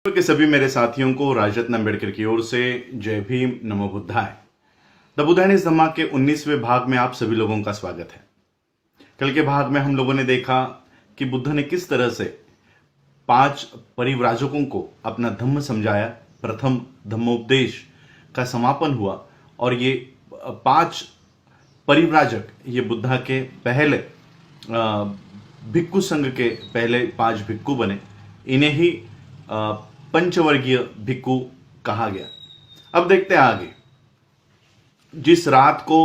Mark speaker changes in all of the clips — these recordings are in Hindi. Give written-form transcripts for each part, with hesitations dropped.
Speaker 1: के सभी मेरे साथियों को राजरत्न अम्बेडकर की ओर से जय भीम, नमो बुद्धाय। द बुद्धायन इस धम्मा के 19वें भाग में आप सभी लोगों का स्वागत है। कल के भाग में हम लोगों ने देखा कि बुद्ध ने किस तरह से 5 परिव्राजकों को अपना धम्म समझाया। प्रथम धम्मोपदेश का समापन हुआ और ये 5 परिव्राजक ये बुद्धा के पहले भिक्खु संघ के पहले 5 भिक्खु बने। इन्हें ही पंचवर्गीय भिक्खु कहा गया। अब देखते हैं आगे। जिस रात को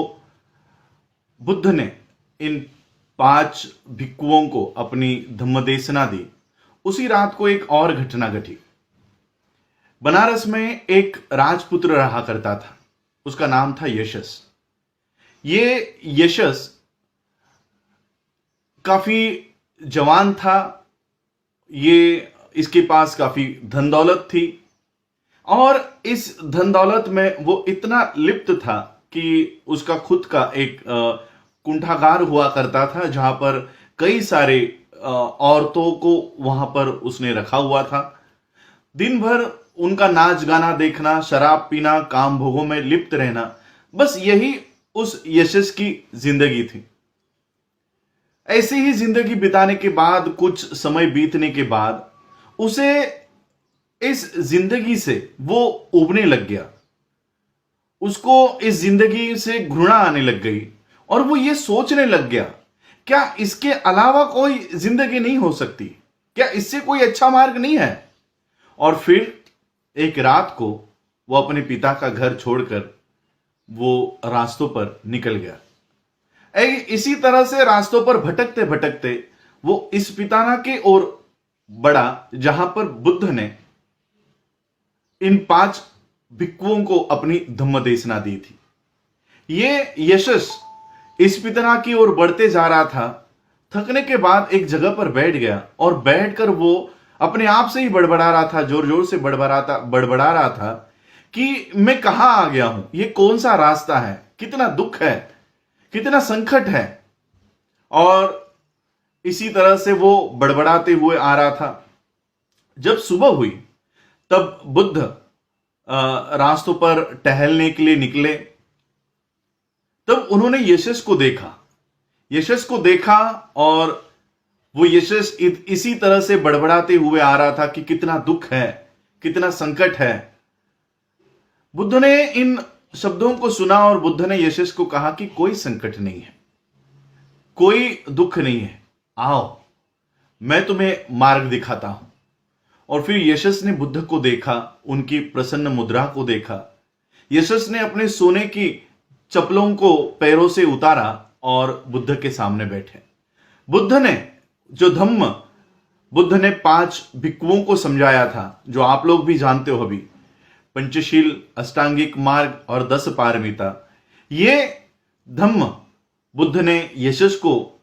Speaker 1: बुद्ध ने इन 5 भिक्खुओं को अपनी धम्मदेशना दी, उसी रात को एक और घटना घटी। बनारस में एक राजपुत्र रहा करता था, उसका नाम था यशस। ये यशस काफी जवान था, इसके पास काफी धन दौलत थी और इस धन दौलत में वो इतना लिप्त था कि उसका खुद का एक कुंठागार हुआ करता था, जहां पर कई सारे औरतों को वहां पर उसने रखा हुआ था। दिन भर उनका नाच गाना देखना, शराब पीना, काम भोगों में लिप्त रहना, बस यही उस यशस की जिंदगी थी। ऐसे ही जिंदगी बिताने के बाद, कुछ समय बीतने के बाद उसे इस जिंदगी से वो उबने लग गया। उसको इस जिंदगी से घृणा आने लग गई और वो ये सोचने लग गया, क्या इसके अलावा कोई जिंदगी नहीं हो सकती? क्या इससे कोई अच्छा मार्ग नहीं है? और फिर एक रात को वो अपने पिता का घर छोड़कर वो रास्तों पर निकल गया। इसी तरह से रास्तों पर भटकते भटकते वो इस पिताना के ओर बढ़ा, जहां पर बुद्ध ने इन 5 भिक्खुओं को अपनी धम्मदेशना दी थी। ये यशस इस पिताना की ओर बढ़ते जा रहा था। थकने के बाद एक जगह पर बैठ गया और बैठकर वो अपने आप से ही बड़बड़ा रहा था, जोर जोर से बड़बड़ा रहा था कि मैं कहां आ गया हूं, ये कौन सा रास्ता है, कितना दुख है, कितना संकट है। और इसी तरह से वो बड़बड़ाते हुए आ रहा था। जब सुबह हुई तब बुद्ध रास्तों पर टहलने के लिए निकले। तब उन्होंने यशस को देखा और वो यशस इसी तरह से बड़बड़ाते हुए आ रहा था कि कितना दुख है, कितना संकट है। बुद्ध ने इन शब्दों को सुना और बुद्ध ने यशस को कहा कि कोई संकट नहीं है, कोई दुख नहीं है, आओ मैं तुम्हें मार्ग दिखाता हूं। और फिर यशस ने बुद्ध को देखा, उनकी प्रसन्न मुद्रा को देखा। यशस ने अपने सोने की चप्पलों को पैरों से उतारा और बुद्ध के सामने बैठे। बुद्ध ने 5 भिक्खुओं को समझाया था, जो आप लोग भी जानते हो अभी, पंचशील, अष्टांगिक मार्ग और 10 पारमिता। ये धम्म बुद्ध ने यशस को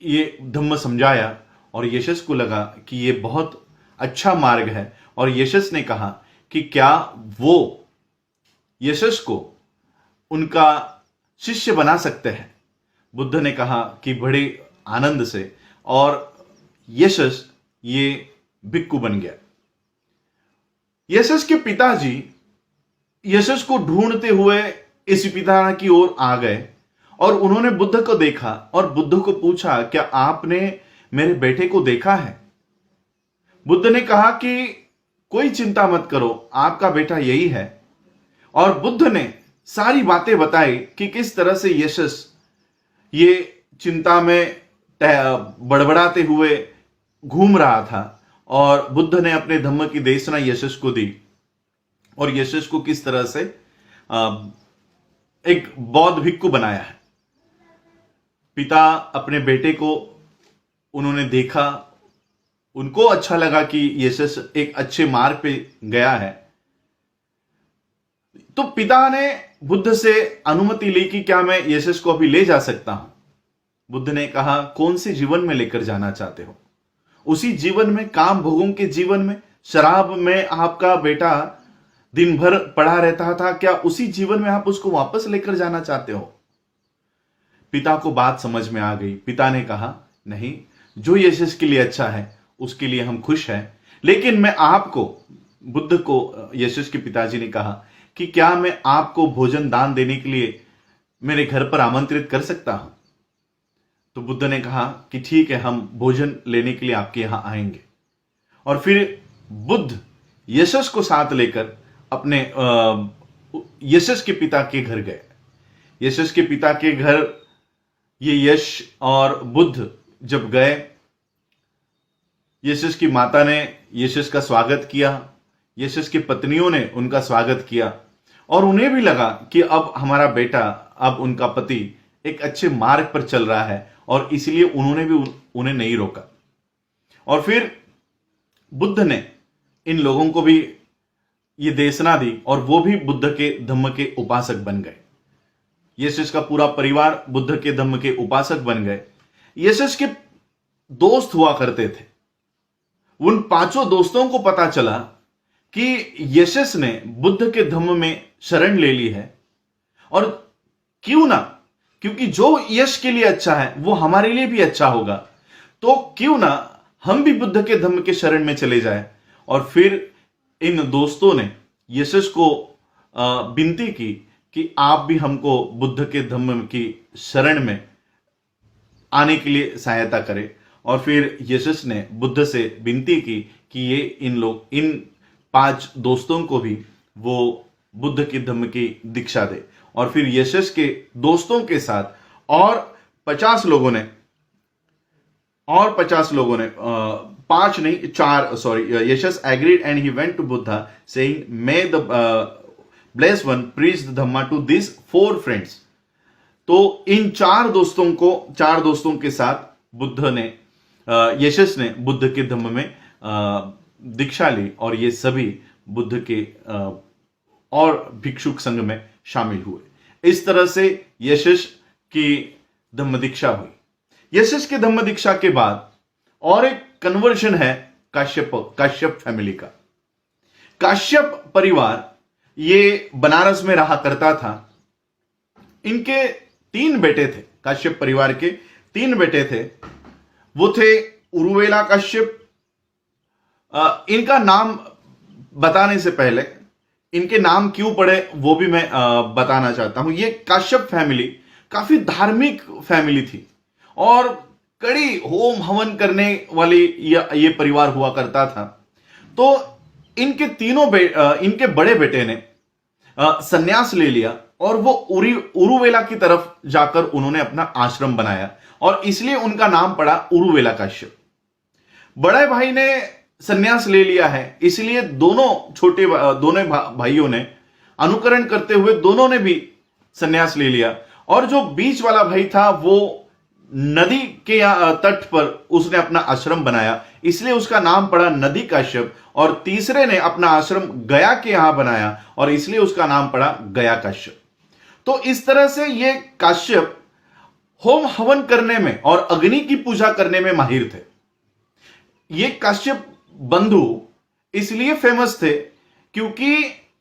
Speaker 1: ये धम्म समझाया और यशस को लगा कि ये बहुत अच्छा मार्ग है। और यशस ने कहा कि क्या वो यशस को उनका शिष्य बना सकते हैं? बुद्ध ने कहा कि बड़े आनंद से, और यशस ये भिक्खु बन गया। यशस के पिताजी यशस को ढूंढते हुए इस पिता की ओर आ गए और उन्होंने बुद्ध को देखा और बुद्ध को पूछा, क्या आपने मेरे बेटे को देखा है? बुद्ध ने कहा कि कोई चिंता मत करो, आपका बेटा यही है। और बुद्ध ने सारी बातें बताई कि किस तरह से यशस ये चिंता में बड़बड़ाते हुए घूम रहा था और बुद्ध ने अपने धम्म की देशना यशस को दी और यशस को किस तरह से एक बौद्ध भिक्खु बनाया है। पिता अपने बेटे को उन्होंने देखा, उनको अच्छा लगा कि यशस एक अच्छे मार्ग पे गया है, तो पिता ने बुद्ध से अनुमति ली कि क्या मैं यशस को अभी ले जा सकता हूं? बुद्ध ने कहा, कौन से जीवन में लेकर जाना चाहते हो? उसी जीवन में, काम भोगों के जीवन में, शराब में आपका बेटा दिन भर पड़ा रहता था, क्या उसी जीवन में आप उसको वापस लेकर जाना चाहते हो? पिता को बात समझ में आ गई। पिता ने कहा, नहीं, जो यशस के लिए अच्छा है उसके लिए हम खुश हैं, लेकिन मैं आपको, बुद्ध को यशस के पिताजी ने कहा कि क्या मैं आपको भोजन दान देने के लिए मेरे घर पर आमंत्रित कर सकता हूं? तो बुद्ध ने कहा कि ठीक है, हम भोजन लेने के लिए आपके यहां आएंगे। और फिर बुद्ध यशस को साथ लेकर अपने यशस के पिता के घर गए। यशस के पिता के घर ये यश और बुद्ध जब गए, यशस की माता ने यशस का स्वागत किया, यशस की पत्नियों ने उनका स्वागत किया, और उन्हें भी लगा कि अब हमारा बेटा, अब उनका पति एक अच्छे मार्ग पर चल रहा है, और इसलिए उन्होंने भी उन्हें नहीं रोका। और फिर बुद्ध ने इन लोगों को भी ये देशना दी और वो भी बुद्ध के धम्म के उपासक बन गए। यशस का पूरा परिवार बुद्ध के धम्म के उपासक बन गए। यशस के दोस्त हुआ करते थे। उन पांचों दोस्तों को पता चला कि यशस ने बुद्ध के धम्म में शरण ले ली है, और क्यों ना, क्योंकि जो यश के लिए अच्छा है वो हमारे लिए भी अच्छा होगा, तो क्यों ना हम भी बुद्ध के धम्म के शरण में चले जाएं। और फिर इन दोस्तों ने यशस को विनती की कि आप भी हमको बुद्ध के धम्म की शरण में आने के लिए सहायता करें। और फिर यशस ने बुद्ध से विनती की कि ये इन 5 दोस्तों को भी वो बुद्ध के धम्म की दीक्षा दे। और फिर यशस के दोस्तों के साथ और 50 लोगों ने 5 नहीं 4, sorry, Yasas agreed and he went to Buddha saying may the blessed one preach the Dhamma to this 4 friends. तो इन 4 दोस्तों के साथ यशस ने बुद्ध के धम्म में दीक्षा ली, और ये सभी बुद्ध के और भिक्षुक संघ में शामिल हुए। इस तरह से यशस की धम्म दीक्षा हुई। यशस के धम्म दीक्षा के बाद और एक कन्वर्जन है काश्यप फैमिली का। काश्यप परिवार ये बनारस में रहा करता था। इनके 3 बेटे थे। काश्यप परिवार के 3 बेटे थे। वो थे उरुवेला काश्यप। इनका नाम बताने से पहले इनके नाम क्यों पड़े वो भी मैं बताना चाहता हूं। ये काश्यप फैमिली काफी धार्मिक फैमिली थी, और कड़ी होम हवन करने वाली ये परिवार हुआ करता था। तो इनके इनके बड़े बेटे ने संन्यास ले लिया, और वो उरुवेला की तरफ जाकर उन्होंने अपना आश्रम बनाया, और इसलिए उनका नाम पड़ा उरुवेला काश्यप। बड़े भाई ने संन्यास ले लिया है, इसलिए दोनों भाइयों ने अनुकरण करते हुए दोनों ने भी संन्यास ले लिया। और जो बीच वाला भाई था वो नदी के तट पर उसने अपना आश्रम बनाया, इसलिए उसका नाम पड़ा नदी काश्यप। और तीसरे ने अपना आश्रम गया के यहां बनाया, और इसलिए उसका नाम पड़ा गया काश्यप। तो इस तरह से ये काश्यप होम हवन करने में और अग्नि की पूजा करने में माहिर थे। ये काश्यप बंधु इसलिए फेमस थे क्योंकि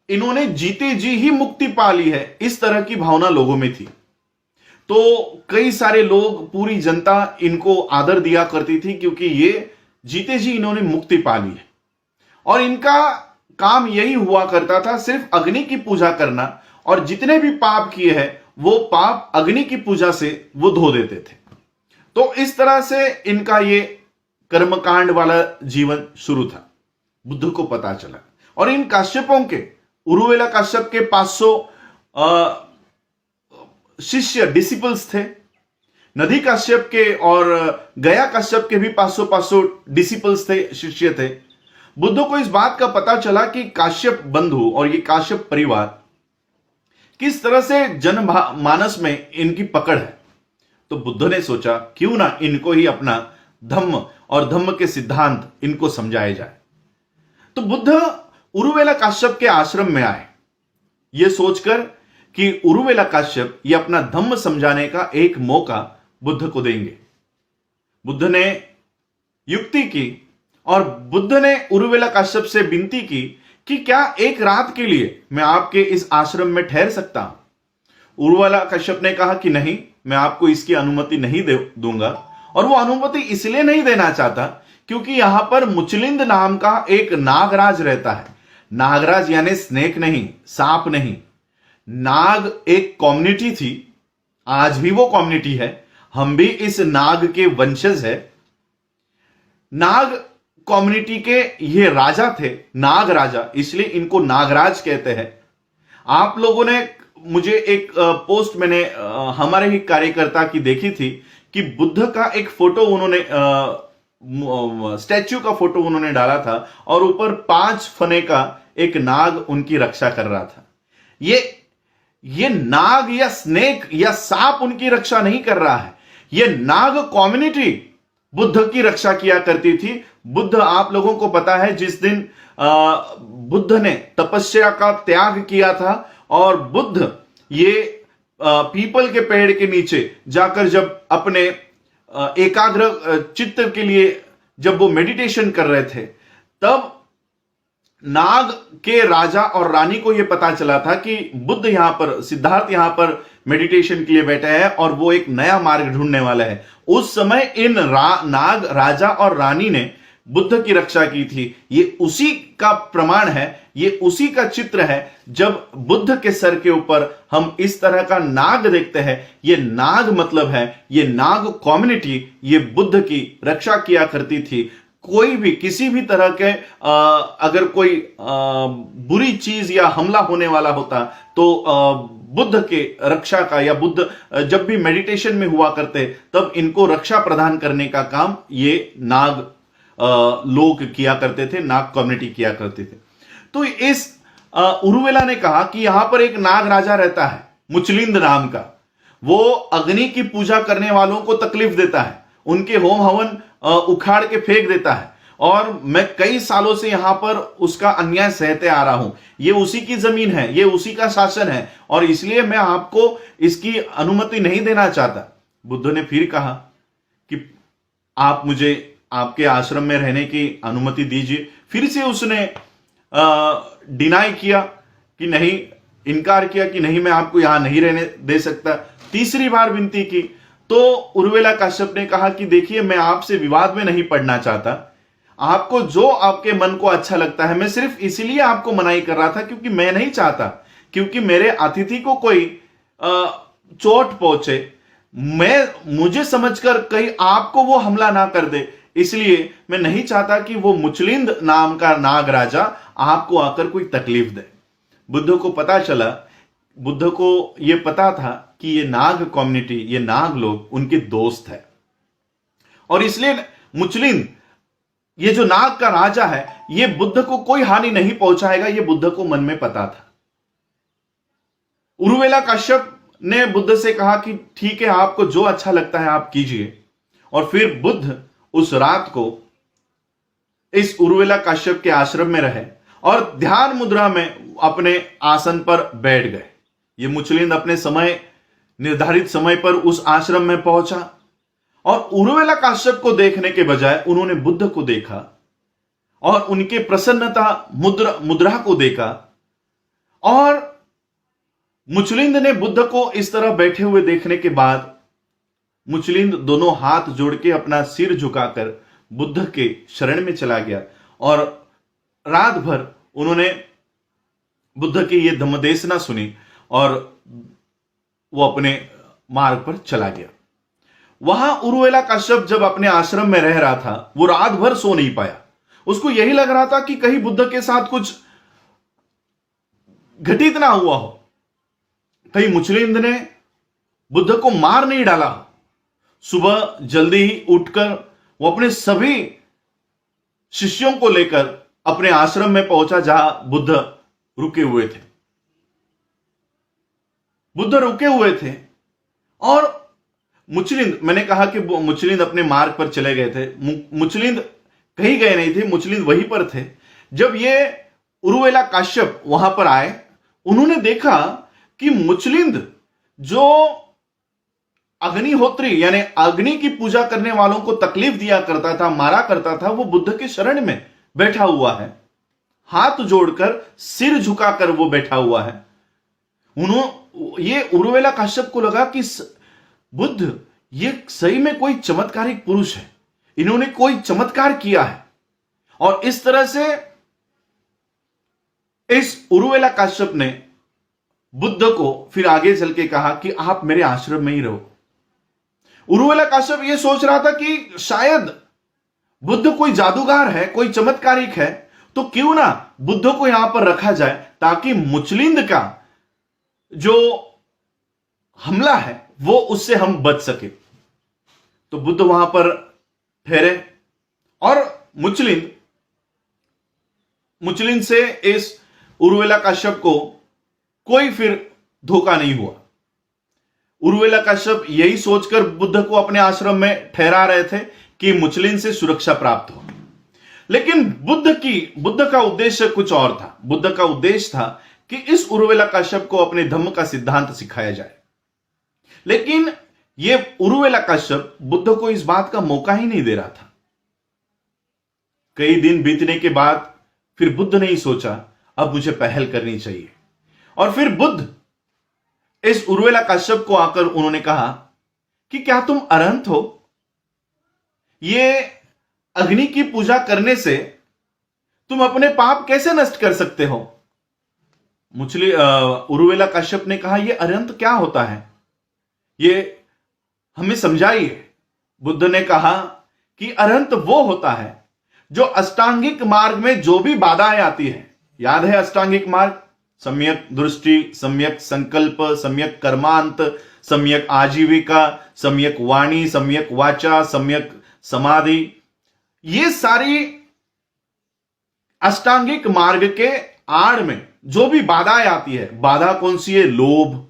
Speaker 1: इन्होंने जीते जी ही मुक्ति पा ली है, इस तरह की भावना लोगों में थी। तो कई सारे लोग, पूरी जनता इनको आदर दिया करती थी क्योंकि ये जीते जी इन्होंने मुक्ति पा ली है। और इनका काम यही हुआ करता था, सिर्फ अग्नि की पूजा करना, और जितने भी पाप किए हैं वो पाप अग्नि की पूजा से वो धो देते थे। तो इस तरह से इनका ये कर्मकांड वाला जीवन शुरू था। बुद्ध को पता चला, और इन काश्यपों के, उरुवेला काश्यप के 500 शिष्य डिसिपल्स थे। नदी काश्यप के और गया काश्यप के भी 500 डिसिपल्स थे, शिष्य थे। बुद्ध को इस बात का पता चला कि काश्यप बंधु और ये काश्यप परिवार किस तरह से जनमानस में इनकी पकड़ है। तो बुद्ध ने सोचा क्यों ना इनको ही अपना धम्म और धम्म के सिद्धांत इनको समझाए जाए। तो बुद्ध उरुवेला काश्यप के आश्रम में आए, यह सोचकर कि उरुवेला काश्यप ये अपना धम्म समझाने का एक मौका बुद्ध को देंगे। बुद्ध ने युक्ति की, और बुद्ध ने उरुवेला काश्यप से विनती की कि क्या एक रात के लिए मैं आपके इस आश्रम में ठहर सकता हूं। उरुवेला काश्यप ने कहा कि नहीं, मैं आपको इसकी अनुमति नहीं दूंगा। और वो अनुमति इसलिए नहीं देना चाहता क्योंकि यहां पर मुचलिंद नाम का एक नागराज रहता है। नागराज यानी स्नेक नहीं, सांप नहीं। नाग एक कम्युनिटी थी, आज भी वो कम्युनिटी है। हम भी इस नाग के वंशज है। नाग कम्युनिटी के ये राजा थे, नाग राजा, इसलिए इनको नागराज कहते हैं। आप लोगों ने मुझे एक पोस्ट मैंने हमारे ही कार्यकर्ता की देखी थी कि बुद्ध का एक फोटो उन्होंने स्टैच्यू का फोटो उन्होंने डाला था और ऊपर 5 फने का एक नाग उनकी रक्षा कर रहा था। ये नाग या स्नेक या सांप उनकी रक्षा नहीं कर रहा है, ये नाग कम्युनिटी बुद्ध की रक्षा किया करती थी। बुद्ध, आप लोगों को पता है, जिस दिन बुद्ध ने तपस्या का त्याग किया था और बुद्ध ये पीपल के पेड़ के नीचे जाकर जब अपने एकाग्र चित्त के लिए जब वो मेडिटेशन कर रहे थे, तब नाग के राजा और रानी को यह पता चला था कि बुद्ध यहां पर, सिद्धार्थ यहां पर मेडिटेशन के लिए बैठे हैं और वो एक नया मार्ग ढूंढने वाला है। उस समय इन नाग राजा और रानी ने बुद्ध की रक्षा की थी। ये उसी का प्रमाण है, ये उसी का चित्र है। जब बुद्ध के सर के ऊपर हम इस तरह का नाग देखते हैं, ये नाग मतलब है, ये नाग कम्युनिटी ये बुद्ध की रक्षा किया करती थी। कोई भी किसी भी तरह के अगर कोई बुरी चीज या हमला होने वाला होता तो बुद्ध के रक्षा का, या बुद्ध जब भी मेडिटेशन में हुआ करते तब इनको रक्षा प्रदान करने का काम ये नाग लोग किया करते थे, नाग कम्युनिटी किया करते थे। तो इस उरुवेला ने कहा कि यहां पर एक नाग राजा रहता है मुचलिंद नाम का। वो अग्नि की पूजा करने वालों को तकलीफ देता है, उनके होम हवन उखाड़ के फेंक देता है, और मैं कई सालों से यहां पर उसका अन्याय सहते आ रहा हूं। ये उसी की जमीन है, ये उसी का शासन है, और इसलिए मैं आपको इसकी अनुमति नहीं देना चाहता। बुद्ध ने फिर कहा कि आप मुझे आपके आश्रम में रहने की अनुमति दीजिए। फिर से उसने डिनाई किया कि नहीं, इनकार किया कि नहीं, मैं आपको यहां नहीं रहने दे सकता। तीसरी बार विनती की तो उर्वेला काश्यप ने कहा कि देखिए, मैं आपसे विवाद में नहीं पड़ना चाहता, आपको जो आपके मन को अच्छा लगता है, मैं सिर्फ इसलिए आपको मनाही कर रहा था क्योंकि मैं नहीं चाहता क्योंकि मेरे अतिथि को कोई चोट पहुंचे, मुझे समझकर कहीं आपको वो हमला ना कर दे, इसलिए मैं नहीं चाहता कि वो मुचलिंद नाम का नाग राजा आपको आकर कोई तकलीफ दे। बुद्ध को पता चला, बुद्ध को यह पता था कि ये नाग कम्युनिटी, ये नाग लोग उनके दोस्त है, और इसलिए मुचलिंद, ये जो नाग का राजा है, ये बुद्ध को कोई हानि नहीं पहुंचाएगा, ये बुद्ध को मन में पता था। उरुवेला काश्यप ने बुद्ध से कहा कि ठीक है, आपको जो अच्छा लगता है आप कीजिए। और फिर बुद्ध उस रात को इस उरुवेला काश्यप के आश्रम में रहे और ध्यान मुद्रा में अपने आसन पर बैठ गए। ये मुचलिंद अपने समय, निर्धारित समय पर उस आश्रम में पहुंचा, और उरुवेला काश्यप को देखने के बजाय उन्होंने बुद्ध को देखा और उनके प्रसन्नता मुद्रा को देखा। और मुचलिंद ने बुद्ध को इस तरह बैठे हुए देखने के बाद मुचलिंद दोनों हाथ जोड़ के अपना सिर झुकाकर बुद्ध के शरण में चला गया, और रात भर उन्होंने बुद्ध की यह धम्मदेशना सुनी और वो अपने मार्ग पर चला गया। वहां उरुवेला काश्यप जब अपने आश्रम में रह रहा था, वो रात भर सो नहीं पाया। उसको यही लग रहा था कि कहीं बुद्ध के साथ कुछ घटित ना हुआ हो, कहीं मुचलिंद ने बुद्ध को मार नहीं डाला। सुबह जल्दी ही उठकर वो अपने सभी शिष्यों को लेकर अपने आश्रम में पहुंचा जहां बुद्ध रुके हुए थे। बुद्ध रुके हुए थे और मुचलिंद, मैंने कहा कि मुचलिंद अपने मार्ग पर चले गए थे, मुचलिंद कहीं गए नहीं थे, मुचलिंद वहीं पर थे। जब ये उरुवेला काश्यप वहां पर आए, उन्होंने देखा कि मुचलिंद जो अग्निहोत्री यानी अग्नि की पूजा करने वालों को तकलीफ दिया करता था, मारा करता था, वो बुद्ध के शरण में बैठा हुआ है, हाथ जोड़कर सिर झुकाकर वो बैठा हुआ है। ये उरुवेला काश्यप को लगा कि बुद्ध ये सही में कोई चमत्कारिक पुरुष है, इन्होंने कोई चमत्कार किया है। और इस तरह से इस उरुवेला काश्यप ने बुद्ध को फिर आगे चल के कहा कि आप मेरे आश्रम में ही रहो। उरुवेला काश्यप यह सोच रहा था कि शायद बुद्ध कोई जादूगर है, कोई चमत्कारिक है, तो क्यों ना बुद्ध को यहां पर रखा जाए ताकि मुचलिंद का जो हमला है वो उससे हम बच सके। तो बुद्ध वहां पर ठहरे और मुचलिंद से इस उरुवेला काश्यप को कोई फिर धोखा नहीं हुआ। उरुवेला काश्यप यही सोचकर बुद्ध को अपने आश्रम में ठहरा रहे थे कि मुचलिन से सुरक्षा प्राप्त हो। लेकिन बुद्ध का उद्देश्य कुछ और था। बुद्ध का उद्देश्य था कि इस उरुवेला काश्यप को अपने धम्म का सिद्धांत सिखाया जाए। लेकिन यह उरुवेला काश्यप बुद्ध को इस बात का मौका ही नहीं दे रहा था। कई दिन बीतने के बाद फिर बुद्ध ने ही सोचा अब मुझे पहल करनी चाहिए। और फिर बुद्ध इस उरुवेला काश्यप को आकर उन्होंने कहा कि क्या तुम अरहंत हो? ये अग्नि की पूजा करने से तुम अपने पाप कैसे नष्ट कर सकते हो? उरुवेला काश्यप ने कहा यह अरहंत क्या होता है, ये हमें समझाइए। बुद्ध ने कहा कि अरहंत वो होता है जो अष्टांगिक मार्ग में जो भी बाधाएं आती है, याद है अष्टांगिक मार्ग, सम्यक दृष्टि, सम्यक संकल्प, सम्यक कर्मांत, सम्यक आजीविका, सम्यक वाणी, सम्यक वाचा, सम्यक समाधि, ये सारी अष्टांगिक मार्ग के आड़ में जो भी बाधाएं आती है, बाधा कौन सी है? लोभ,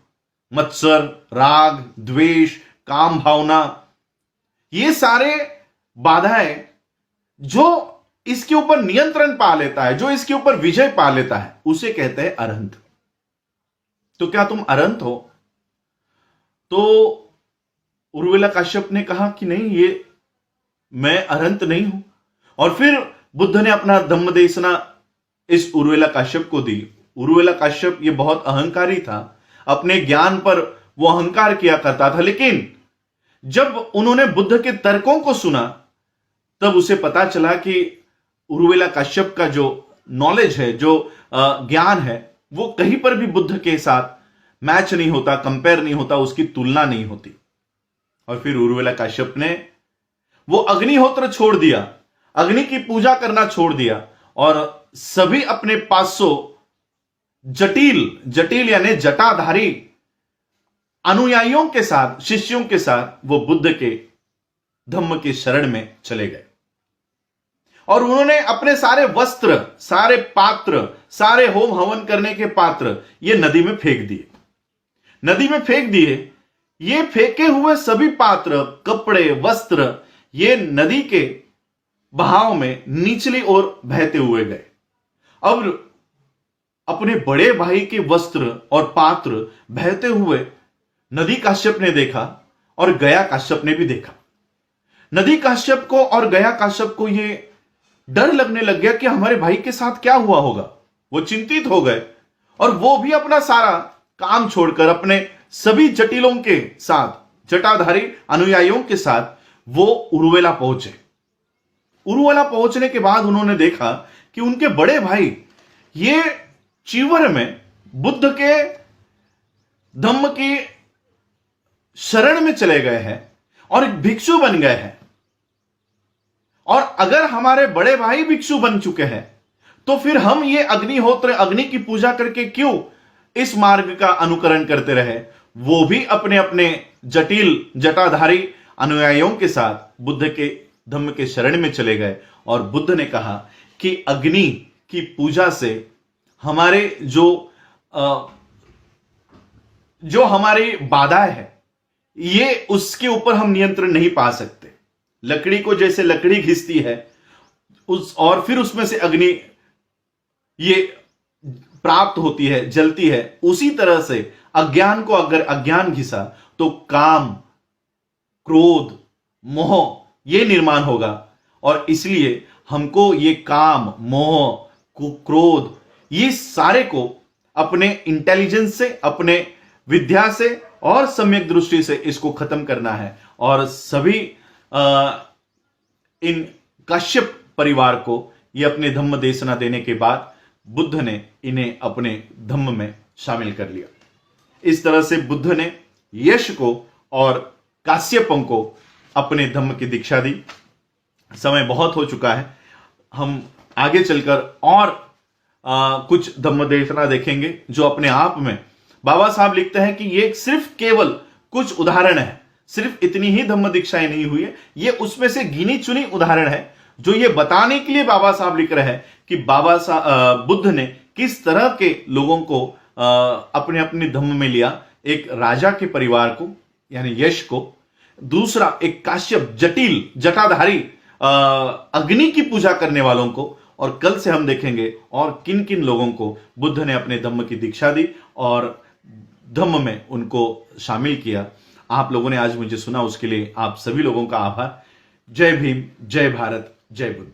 Speaker 1: मत्सर, राग, द्वेष, काम भावना, ये सारे बाधाएं जो इसके ऊपर नियंत्रण पा लेता है, जो इसके ऊपर विजय पा लेता है, उसे कहते हैं अरहंत। तो क्या तुम अरहंत हो? तो उरुवेला काश्यप ने कहा कि नहीं, ये मैं अरहंत नहीं हूं। और फिर बुद्ध ने अपना धम्म देशना इस उरुवेला काश्यप को दी। उरुवेला काश्यप ये बहुत अहंकारी था, अपने ज्ञान पर वो अहंकार किया करता था। लेकिन जब उन्होंने बुद्ध के तर्कों को सुना तब उसे पता चला कि उरुवेला काश्यप का जो नॉलेज है, जो ज्ञान है, वो कहीं पर भी बुद्ध के साथ मैच नहीं होता, कंपेयर नहीं होता, उसकी तुलना नहीं होती। और फिर उरुवेला काश्यप ने वो अग्निहोत्र छोड़ दिया, अग्नि की पूजा करना छोड़ दिया और सभी अपने 500 जटिल यानी जटाधारी अनुयायियों के साथ, शिष्यों के साथ वो बुद्ध के धम्म के शरण में चले गए। और उन्होंने अपने सारे वस्त्र, सारे पात्र, सारे होम हवन करने के पात्र ये नदी में फेंक दिए। नदी में फेंक दिए। ये फेंके हुए सभी पात्र, कपड़े, वस्त्र ये नदी के बहाव में निचली ओर बहते हुए गए। अब अपने बड़े भाई के वस्त्र और पात्र बहते हुए नदी काश्यप ने देखा और गया काश्यप ने भी देखा। नदी काश्यप को और गया काश्यप को यह डर लगने लग गया कि हमारे भाई के साथ क्या हुआ होगा। वो चिंतित हो गए और वो भी अपना सारा काम छोड़कर अपने सभी जटिलों के साथ, जटाधारी अनुयायियों के साथ वो उरुवेला पहुंचे। उरुवेला पहुंचने के बाद उन्होंने देखा कि उनके बड़े भाई ये चीवर में बुद्ध के धम्म की शरण में चले गए हैं और एक भिक्षु बन गए हैं। और अगर हमारे बड़े भाई भिक्षु बन चुके हैं तो फिर हम ये अग्निहोत्र, अग्नि की पूजा करके क्यों इस मार्ग का अनुकरण करते रहे? वो भी अपने अपने जटाधारी अनुयायियों के साथ बुद्ध के धम्म के शरण में चले गए। और बुद्ध ने कहा कि अग्नि की पूजा से हमारे जो हमारी बाधाएं है, ये उसके ऊपर हम नियंत्रण नहीं पा सकते। लकड़ी को जैसे लकड़ी घिसती है और फिर उसमें से अग्नि ये प्राप्त होती है, जलती है, उसी तरह से अज्ञान को अगर अज्ञान घिसा तो काम, क्रोध, मोह ये निर्माण होगा। और इसलिए हमको ये काम, मोह, क्रोध ये सारे को अपने इंटेलिजेंस से, अपने विद्या से और सम्यक दृष्टि से इसको खत्म करना है। और सभी इन काश्यप परिवार को ये अपने धम्म देशना देने के बाद बुद्ध ने इन्हें अपने धम्म में शामिल कर लिया। इस तरह से बुद्ध ने यश को और काश्यपों को अपने धम्म की दीक्षा दी। समय बहुत हो चुका है, हम आगे चलकर और कुछ धम्म देशना देखेंगे जो अपने आप में बाबा साहब लिखते हैं कि ये सिर्फ केवल कुछ उदाहरण है, सिर्फ इतनी ही धम्म दीक्षाएं नहीं हुई है, ये उसमें से गिनी चुनी उदाहरण है जो ये बताने के लिए बाबा साहब लिख रहे हैं कि बुद्ध ने किस तरह के लोगों को अपने अपने धम्म में लिया। एक राजा के परिवार को यानी यश को, दूसरा एक काश्यप जटिल जटाधारी अग्नि की पूजा करने वालों को, और कल से हम देखेंगे और किन किन लोगों को बुद्ध ने अपने धम्म की दीक्षा दी और धम्म में उनको शामिल किया। आप लोगों ने आज मुझे सुना, उसके लिए आप सभी लोगों का आभार। जय भीम, जय भारत, जय बुद्ध।